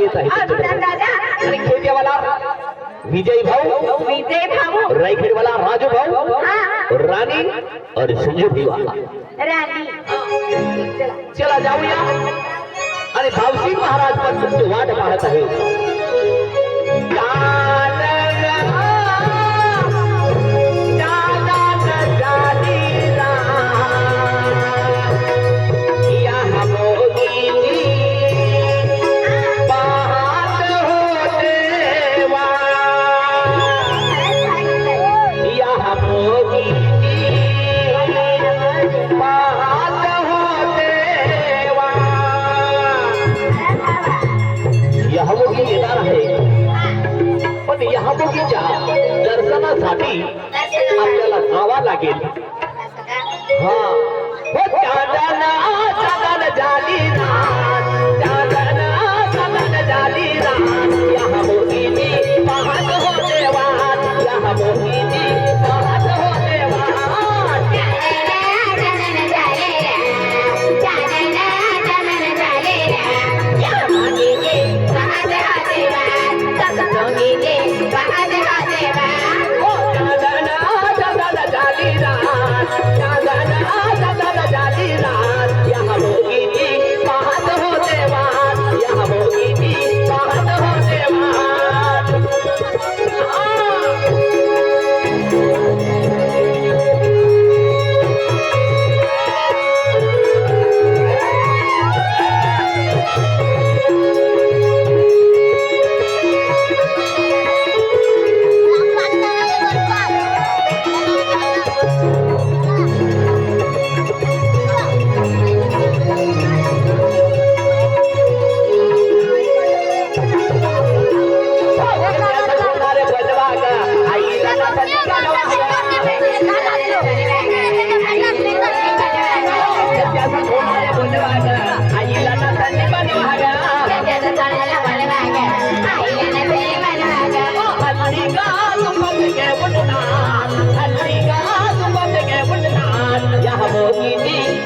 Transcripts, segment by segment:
येत आहे आणि खेळतेवाला विजय भाऊ रायखेडवाला राजू भाऊ राणी और संजू दीवाला चला जाऊया आणि भावसिंग महाराज पण तुमची वाट पाहत आहे दर्शनासाठी आपल्याला जावा लागेल हा झाली पाहत हो देवा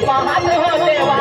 पाहत हो देवा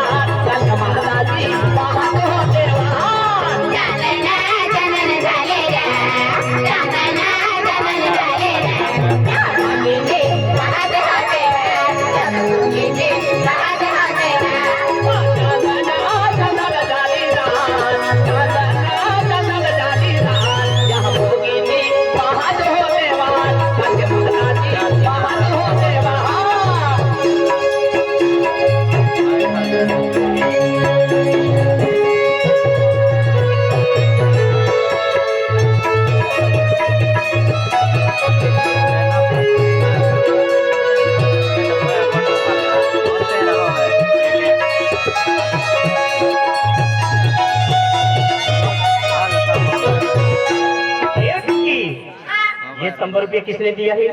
₹100 किसने दिया है?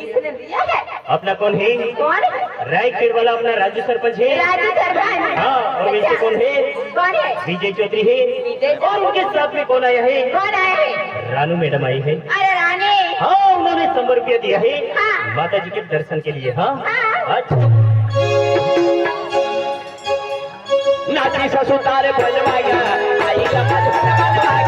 अपना कौन है? रायखेड वाला अपना राज्य सरपंच है। हाँ, और वैसे कौन है? विजय चौधरी है। और उनके साथ में कौन आया है? रानू मैडम आई है। हाँ, उन्होंने ₹100 दिया है माता जी के दर्शन के लिए। हाँ, अच्छा। नाची ससुतारे भजवाया आई का